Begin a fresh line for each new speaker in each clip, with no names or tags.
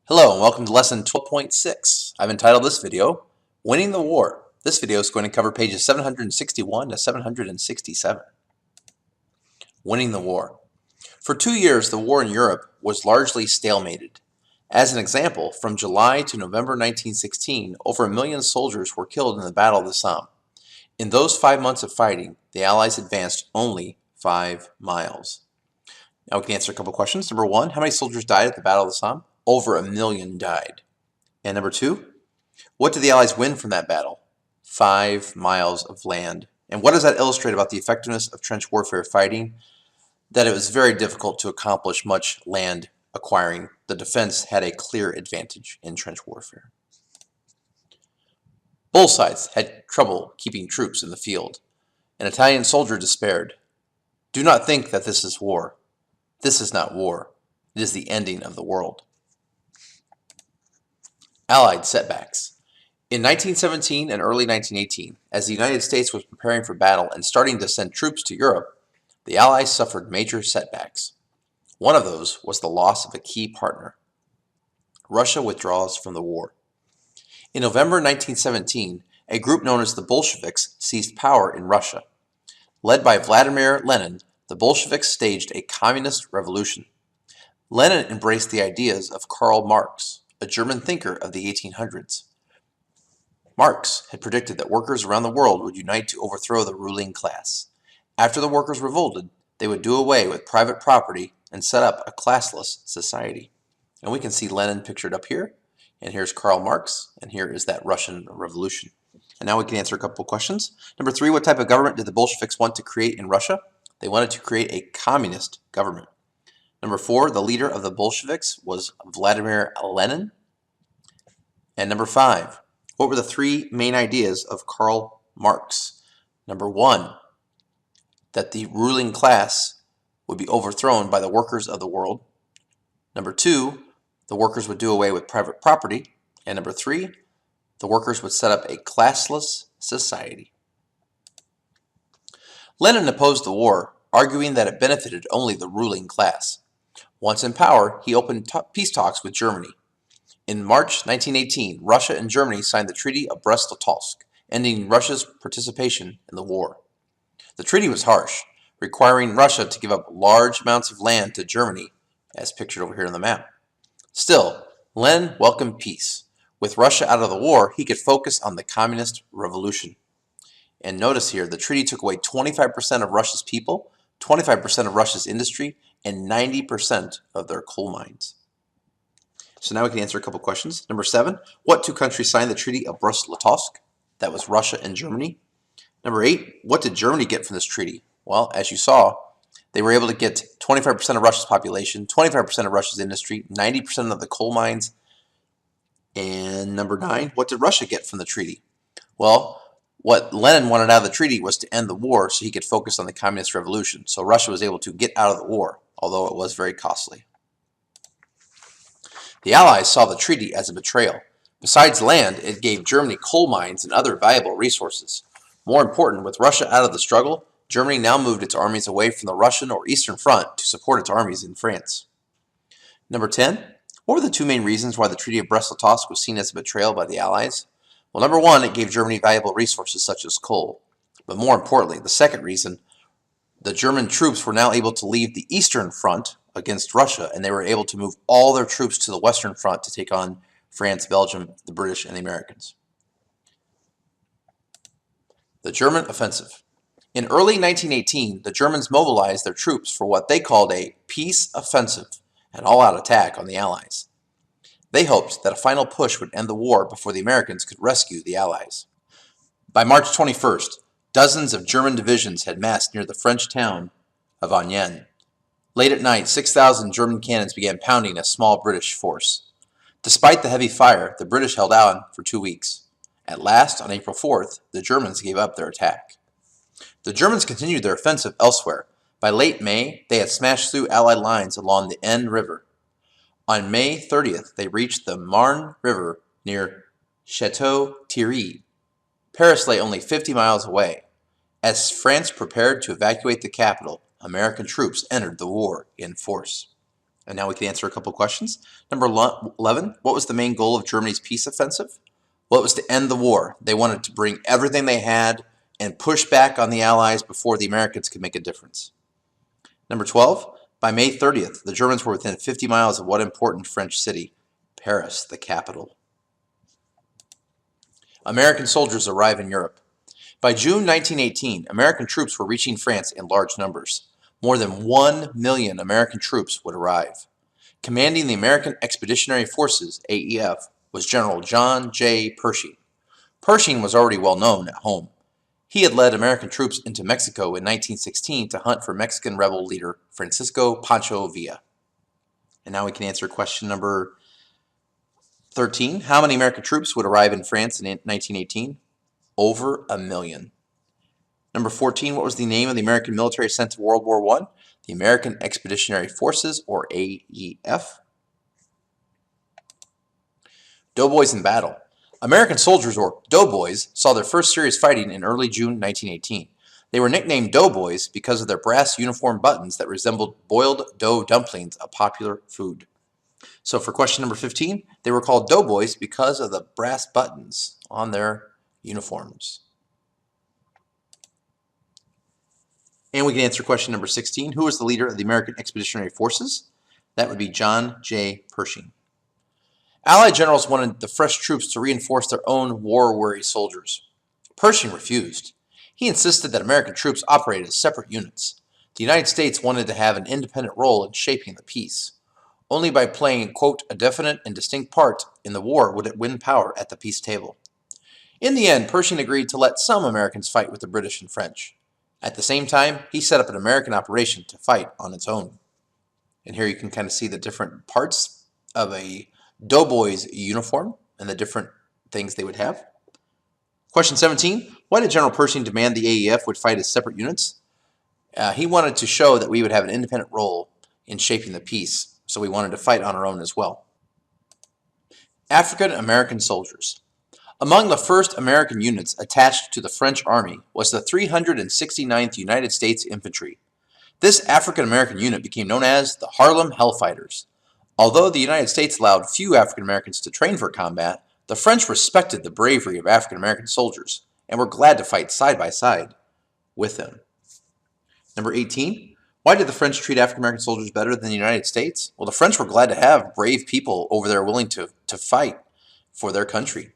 Hello and welcome to lesson 12.6. I've entitled this video, Winning the War. This video is going to cover pages 761 to 767. Winning the War. For 2 years, the war in Europe was largely stalemated. As an example, from July to November 1916, over 1 million soldiers were killed in the Battle of the Somme. In those 5 months of fighting, the Allies advanced only 5 miles. Now we can answer a couple questions. Number 1, how many soldiers died at the Battle of the Somme? Over 1 million died. And number 2, what did the Allies win from that battle? 5 miles of land. And what does that illustrate about the effectiveness of trench warfare fighting? That it was very difficult to accomplish much land acquiring. The defense had a clear advantage in trench warfare. Both sides had trouble keeping troops in the field. An Italian soldier despaired. Do not think that this is war. This is not war. It is the ending of the world. Allied setbacks. In 1917 and early 1918, as the United States was preparing for battle and starting to send troops to Europe, the Allies suffered major setbacks. One of those was the loss of a key partner. Russia withdraws from the war. In November 1917, a group known as the Bolsheviks seized power in Russia. Led by Vladimir Lenin, the Bolsheviks staged a communist revolution. Lenin embraced the ideas of Karl Marx, a German thinker of the 1800s. Marx had predicted that workers around the world would unite to overthrow the ruling class. After the workers revolted, they would do away with private property and set up a classless society. And we can see Lenin pictured up here, and here's Karl Marx, and here is that Russian Revolution. And now we can answer a couple of questions. Number 3, what type of government did the Bolsheviks want to create in Russia? They wanted to create a communist government. Number 4, the leader of the Bolsheviks was Vladimir Lenin. And number 5, what were the 3 main ideas of Karl Marx? Number 1, that the ruling class would be overthrown by the workers of the world. Number 2, the workers would do away with private property. And number 3, the workers would set up a classless society. Lenin opposed the war, arguing that it benefited only the ruling class. Once in power, he opened peace talks with Germany. In March 1918, Russia and Germany signed the Treaty of Brest-Litovsk, ending Russia's participation in the war. The treaty was harsh, requiring Russia to give up large amounts of land to Germany, as pictured over here on the map. Still, Lenin welcomed peace. With Russia out of the war, he could focus on the communist revolution. And notice here, the treaty took away 25% of Russia's people, 25% of Russia's industry, and 90% of their coal mines. So now we can answer a couple questions. Number 7, what 2 countries signed the Treaty of Brest-Litovsk? That was Russia and Germany. Number 8, what did Germany get from this treaty? Well, as you saw, they were able to get 25% of Russia's population, 25% of Russia's industry, 90% of the coal mines. And number 9, what did Russia get from the treaty? Well, what Lenin wanted out of the treaty was to end the war so he could focus on the communist revolution. So Russia was able to get out of the war, although it was very costly. The Allies saw the treaty as a betrayal. Besides land, it gave Germany coal mines and other valuable resources. More important, with Russia out of the struggle, Germany now moved its armies away from the Russian or Eastern Front to support its armies in France. Number 10, what were the 2 main reasons why the Treaty of Brest-Litovsk was seen as a betrayal by the Allies? Well, number 1, it gave Germany valuable resources such as coal. But more importantly, the second reason, the German troops were now able to leave the Eastern Front against Russia, and they were able to move all their troops to the Western Front to take on France, Belgium, the British, and the Americans. The German offensive. In early 1918, the Germans mobilized their troops for what they called a peace offensive, an all-out attack on the Allies. They hoped that a final push would end the war before the Americans could rescue the Allies. By March 21st, dozens of German divisions had massed near the French town of Amiens. Late at night, 6,000 German cannons began pounding a small British force. Despite the heavy fire, the British held on for 2 weeks. At last, on April 4th, the Germans gave up their attack. The Germans continued their offensive elsewhere. By late May, they had smashed through Allied lines along the Aisne River. On May 30th, they reached the Marne River near Château-Thierry. Paris lay only 50 miles away. As France prepared to evacuate the capital, American troops entered the war in force. And now we can answer a couple questions. Number 11, what was the main goal of Germany's peace offensive? Well, it was to end the war. They wanted to bring everything they had and push back on the Allies before the Americans could make a difference. Number 12, by May 30th, the Germans were within 50 miles of what important French city? Paris, the capital. American soldiers arrive in Europe. By June 1918, American troops were reaching France in large numbers. More than 1 million American troops would arrive. Commanding the American Expeditionary Forces, AEF, was General John J. Pershing. Pershing was already well known at home. He had led American troops into Mexico in 1916 to hunt for Mexican rebel leader Francisco Pancho Villa. And now we can answer question number 13. How many American troops would arrive in France in 1918? Over 1 million. Number 14, what was the name of the American military sent to World War I? The American Expeditionary Forces, or AEF. Doughboys in battle. American soldiers, or doughboys, saw their first serious fighting in early June 1918. They were nicknamed doughboys because of their brass uniform buttons that resembled boiled dough dumplings, a popular food. So for question number 15, they were called doughboys because of the brass buttons on their uniforms. And we can answer question number 16. Who was the leader of the American Expeditionary Forces? That would be John J. Pershing. Allied generals wanted the fresh troops to reinforce their own war-weary soldiers. Pershing refused. He insisted that American troops operate as separate units. The United States wanted to have an independent role in shaping the peace. Only by playing, quote, a definite and distinct part in the war would it win power at the peace table. In the end, Pershing agreed to let some Americans fight with the British and French. At the same time, he set up an American operation to fight on its own. And here you can kind of see the different parts of a doughboy's uniform and the different things they would have. Question 17, why did General Pershing demand the AEF would fight as separate units? He wanted to show that we would have an independent role in shaping the peace, so we wanted to fight on our own as well. African American soldiers. Among the first American units attached to the French Army was the 369th United States Infantry. This African American unit became known as the Harlem Hellfighters. Although the United States allowed few African Americans to train for combat, the French respected the bravery of African American soldiers and were glad to fight side by side with them. Number 18, why did the French treat African American soldiers better than the United States? Well, the French were glad to have brave people over there willing to fight for their country.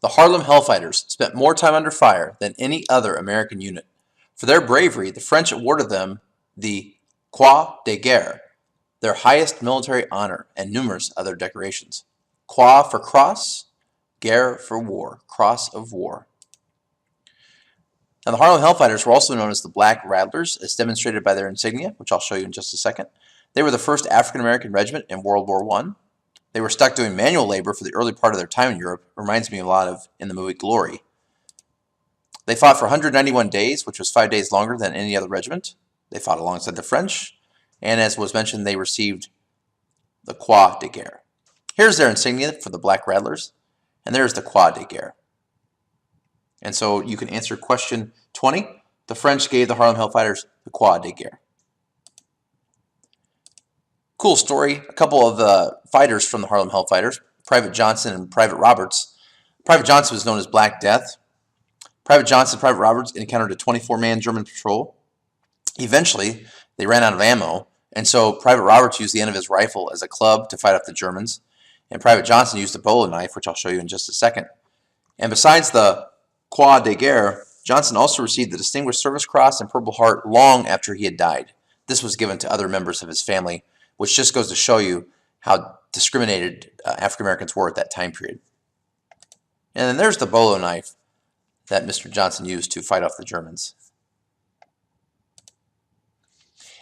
The Harlem Hellfighters spent more time under fire than any other American unit. For their bravery, the French awarded them the Croix de Guerre, their highest military honor, and numerous other decorations. Croix for cross, Guerre for war, cross of war. Now, the Harlem Hellfighters were also known as the Black Rattlers, as demonstrated by their insignia, which I'll show you in just a second. They were the first African American regiment in World War I. They were stuck doing manual labor for the early part of their time in Europe. Reminds me a lot of in the movie Glory. They fought for 191 days, which was 5 days longer than any other regiment. They fought alongside the French, and as was mentioned, they received the Croix de Guerre. Here's their insignia for the Black Rattlers, and there's the Croix de Guerre. And so you can answer question 20. The French gave the Harlem Hellfighters the Croix de Guerre. Cool story. A couple of the fighters from the Harlem Hellfighters, Private Johnson and Private Roberts. Private Johnson was known as Black Death. Private Johnson and Private Roberts encountered a 24-man German patrol. Eventually, they ran out of ammo, and so Private Roberts used the end of his rifle as a club to fight off the Germans, and Private Johnson used a bolo knife, which I'll show you in just a second. And besides the Croix de Guerre, Johnson also received the Distinguished Service Cross and Purple Heart long after he had died. This was given to other members of his family, which just goes to show you how discriminated African Americans were at that time period. And then there's the bolo knife that Mr. Johnson used to fight off the Germans.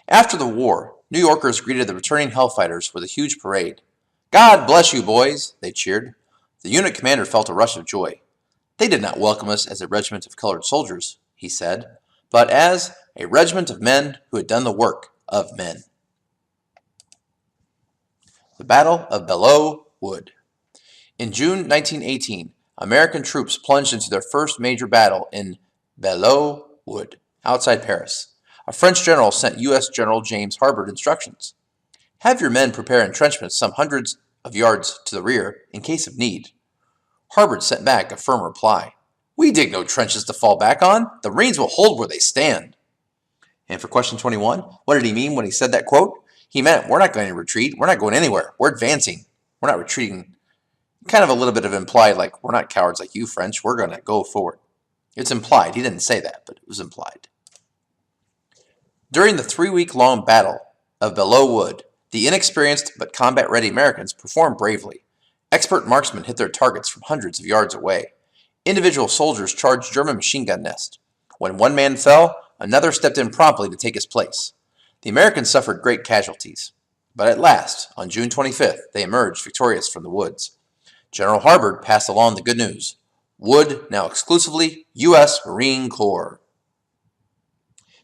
After the war, New Yorkers greeted the returning Hellfighters with a huge parade. "God bless you, boys," they cheered. The unit commander felt a rush of joy. "They did not welcome us as a regiment of colored soldiers," he said, "but as a regiment of men who had done the work of men." The Battle of Belleau Wood. In June 1918, American troops plunged into their first major battle in Belleau Wood, outside Paris. A French general sent U.S. General James Harbord instructions. Have your men prepare entrenchments some hundreds of yards to the rear in case of need. Harbord sent back a firm reply. We dig no trenches to fall back on. The Marines will hold where they stand. And for question 21, what did he mean when he said that quote? He meant, we're not going to retreat. We're not going anywhere. We're advancing. We're not retreating. Kind of a little bit of implied, like, we're not cowards like you, French. We're going to go forward. It's implied. He didn't say that, but it was implied. During the 3-week-long battle of Belleau Wood, the inexperienced but combat-ready Americans performed bravely. Expert marksmen hit their targets from hundreds of yards away. Individual soldiers charged German machine gun nests. When one man fell, another stepped in promptly to take his place. The Americans suffered great casualties, but at last, on June 25th, they emerged victorious from the woods. General Harbord passed along the good news. Wood, now exclusively U.S. Marine Corps.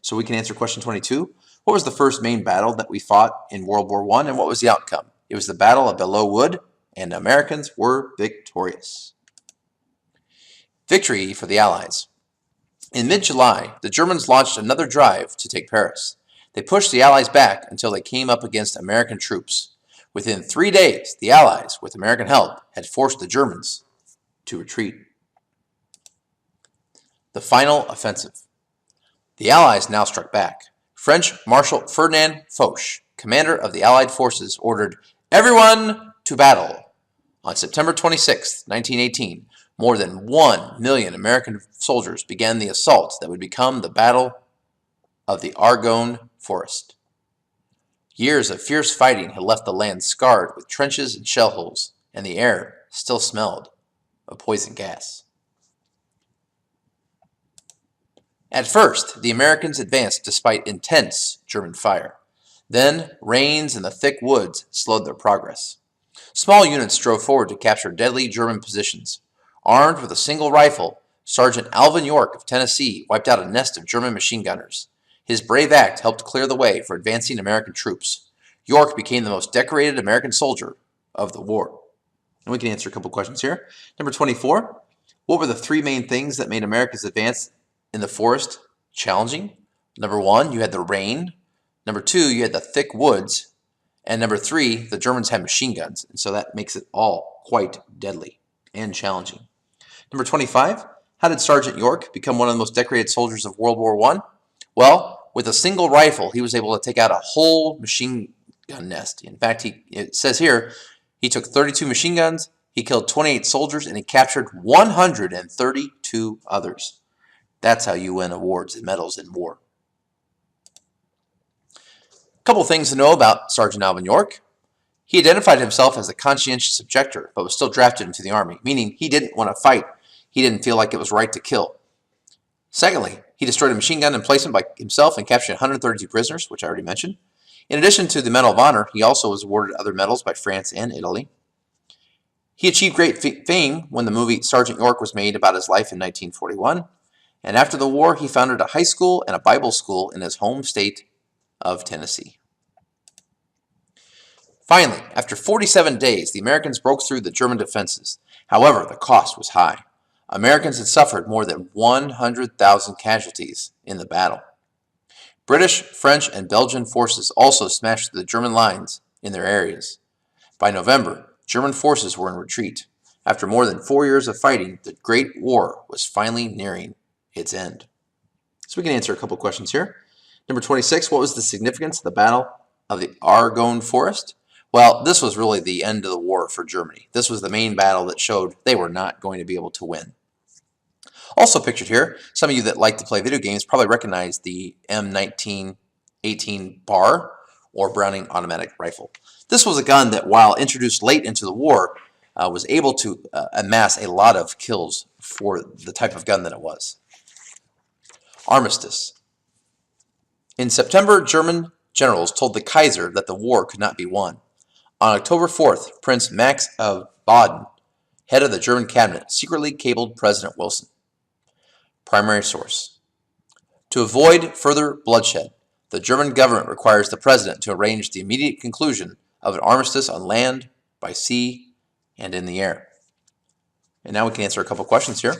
So we can answer question 22. What was the first main battle that we fought in World War I, and what was the outcome? It was the Battle of Belleau Wood, and the Americans were victorious. Victory for the Allies. In mid-July, the Germans launched another drive to take Paris. They pushed the Allies back until they came up against American troops. Within 3 days, the Allies, with American help, had forced the Germans to retreat. The final offensive. The Allies now struck back. French Marshal Ferdinand Foch, commander of the Allied forces, ordered everyone to battle. On September 26, 1918, more than 1 million American soldiers began the assault that would become the Battle of the Argonne Forest. Years of fierce fighting had left the land scarred with trenches and shell holes, and the air still smelled of poison gas. At first, the Americans advanced despite intense German fire. Then, rains and the thick woods slowed their progress. Small units drove forward to capture deadly German positions. Armed with a single rifle, Sergeant Alvin York of Tennessee wiped out a nest of German machine gunners. His brave act helped clear the way for advancing American troops. York became the most decorated American soldier of the war. And we can answer a couple questions here. Number 24, what were the 3 main things that made America's advance in the forest challenging? Number 1, you had the rain. Number 2, you had the thick woods. And number 3, the Germans had machine guns. And so that makes it all quite deadly and challenging. Number 25, how did Sergeant York become one of the most decorated soldiers of World War I? Well, with a single rifle, he was able to take out a whole machine gun nest. In fact, it says here, he took 32 machine guns, he killed 28 soldiers, and he captured 132 others. That's how you win awards and medals in war. A couple things to know about Sergeant Alvin York. He identified himself as a conscientious objector, but was still drafted into the Army, meaning he didn't want to fight. He didn't feel like it was right to kill. Secondly, he destroyed a machine gun emplacement by himself and captured 132 prisoners, which I already mentioned. In addition to the Medal of Honor, he also was awarded other medals by France and Italy. He achieved great fame when the movie Sergeant York was made about his life in 1941. And after the war, he founded a high school and a Bible school in his home state of Tennessee. Finally, after 47 days, the Americans broke through the German defenses. However, the cost was high. Americans had suffered more than 100,000 casualties in the battle. British, French, and Belgian forces also smashed through the German lines in their areas. By November, German forces were in retreat. After more than 4 years of fighting, the Great War was finally nearing its end. So we can answer a couple questions here. Number 26, what was the significance of the Battle of the Argonne Forest? Well, this was really the end of the war for Germany. This was the main battle that showed they were not going to be able to win. Also pictured here, some of you that like to play video games probably recognize the M1918 bar or Browning automatic rifle. This was a gun that, while introduced late into the war, was able to amass a lot of kills for the type of gun that it was. Armistice. In September, German generals told the Kaiser that the war could not be won. On October 4th, Prince Max of Baden, head of the German cabinet, secretly cabled President Wilson. Primary source. To avoid further bloodshed, the German government requires the president to arrange the immediate conclusion of an armistice on land, by sea, and in the air. And now we can answer a couple questions here.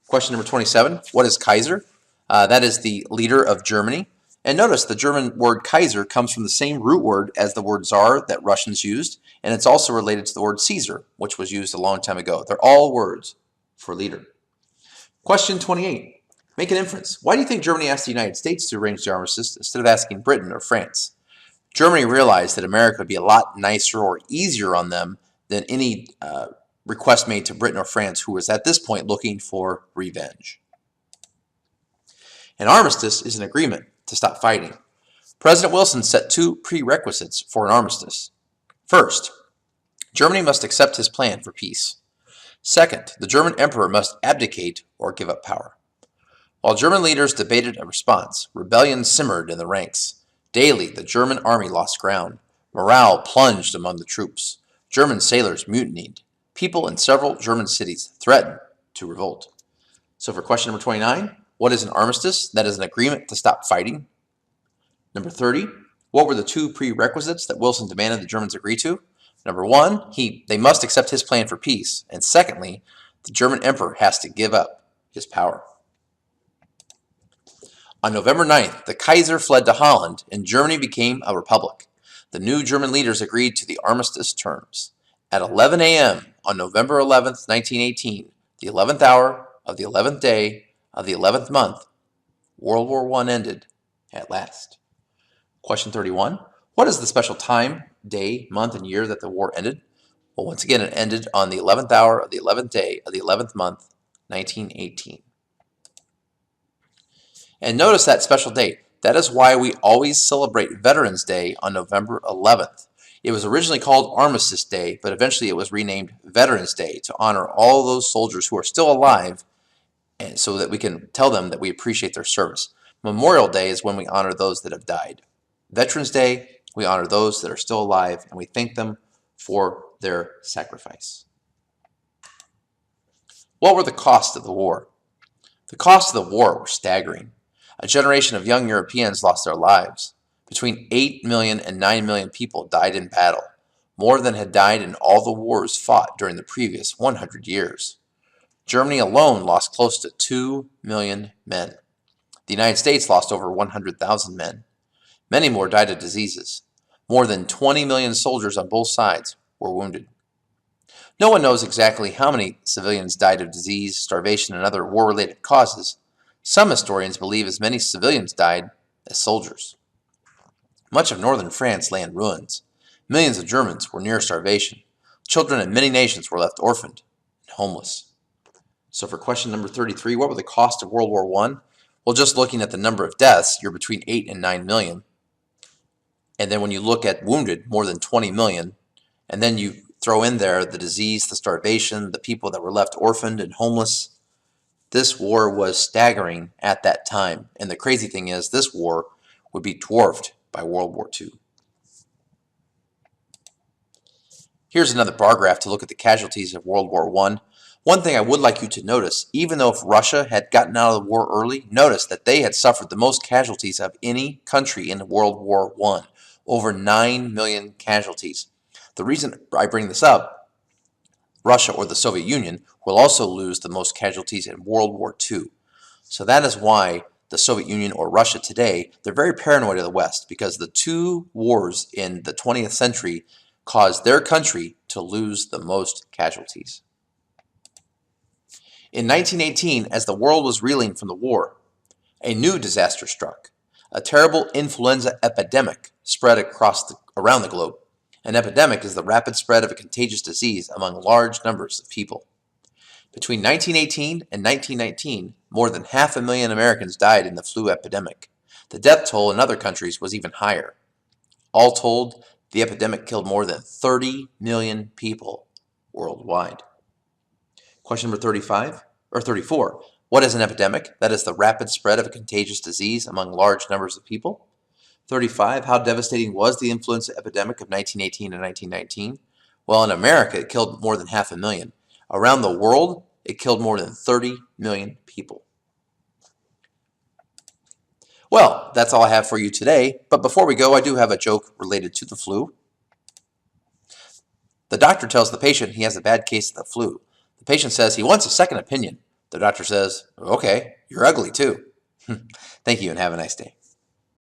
Question number 27, what is Kaiser? That is the leader of Germany. And notice the German word Kaiser comes from the same root word as the word Tsar that Russians used, and it's also related to the word Caesar, which was used a long time ago. They're all words for leader. Question 28. Make an inference. Why do you think Germany asked the United States to arrange the armistice instead of asking Britain or France? Germany realized that America would be a lot nicer or easier on them than any request made to Britain or France, who was at this point looking for revenge. An armistice is an agreement to stop fighting. President Wilson set two prerequisites for an armistice. First, Germany must accept his plan for peace. Second, the German emperor must abdicate or give up power. While German leaders debated a response, rebellion simmered in the ranks. Daily, the German army lost ground. Morale plunged among the troops. German sailors mutinied. People in several German cities threatened to revolt. So for question number 29, what is an armistice? That is an agreement to stop fighting. Number 30, what were the two prerequisites that Wilson demanded the Germans agree to? Number one, they must accept his plan for peace. And secondly, the German emperor has to give up his power. On November 9th, the Kaiser fled to Holland and Germany became a republic. The new German leaders agreed to the armistice terms. At 11 a.m. on November 11th, 1918, the 11th hour of the 11th day of the 11th month, World War I ended at last. Question 31. What is the special time, day, month, and year that the war ended? Well, once again, it ended on the 11th hour of the 11th day of the 11th month, 1918. And notice that special date. That is why we always celebrate Veterans Day on November 11th. It was originally called Armistice Day, but eventually it was renamed Veterans Day to honor all those soldiers who are still alive, and so that we can tell them that we appreciate their service. Memorial Day is when we honor those that have died. Veterans Day, we honor those that are still alive, and we thank them for their sacrifice. What were the costs of the war? The costs of the war were staggering. A generation of young Europeans lost their lives. Between 8 million and 9 million people died in battle, more than had died in all the wars fought during the previous 100 years. Germany alone lost close to 2 million men. The United States lost over 100,000 men. Many more died of diseases. More than 20 million soldiers on both sides were wounded. No one knows exactly how many civilians died of disease, starvation, and other war-related causes. Some historians believe as many civilians died as soldiers. Much of northern France lay in ruins. Millions of Germans were near starvation. Children in many nations were left orphaned and homeless. So for question number 33, what were the costs of World War I? Well, just looking at the number of deaths, you're between 8 and 9 million. And then when you look at wounded, more than 20 million. And then you throw in there the disease, the starvation, the people that were left orphaned and homeless. This war was staggering at that time. And the crazy thing is, this war would be dwarfed by World War II. Here's another bar graph to look at the casualties of World War I. One thing I would like you to notice, even though if Russia had gotten out of the war early, notice that they had suffered the most casualties of any country in World War I. Over 9 million casualties. The reason I bring this up, Russia or the Soviet Union will also lose the most casualties in World War II. So that is why the Soviet Union or Russia today, they're very paranoid of the West, because the two wars in the 20th century caused their country to lose the most casualties. In 1918, as the world was reeling from the war, a new disaster struck. A terrible influenza epidemic spread around the globe. An epidemic is the rapid spread of a contagious disease among large numbers of people. Between 1918 and 1919, more than 500,000 Americans died in the flu epidemic. The death toll in other countries was even higher. All told, the epidemic killed more than 30 million people worldwide. Question number 34. What is an epidemic? That is the rapid spread of a contagious disease among large numbers of people. 35. How devastating was the influenza epidemic of 1918 and 1919? Well, in America, it killed more than 500,000. Around the world, it killed more than 30 million people. Well, that's all I have for you today. But before we go, I do have a joke related to the flu. The doctor tells the patient he has a bad case of the flu. The patient says he wants a second opinion. The doctor says, okay, you're ugly too. Thank you and have a nice day.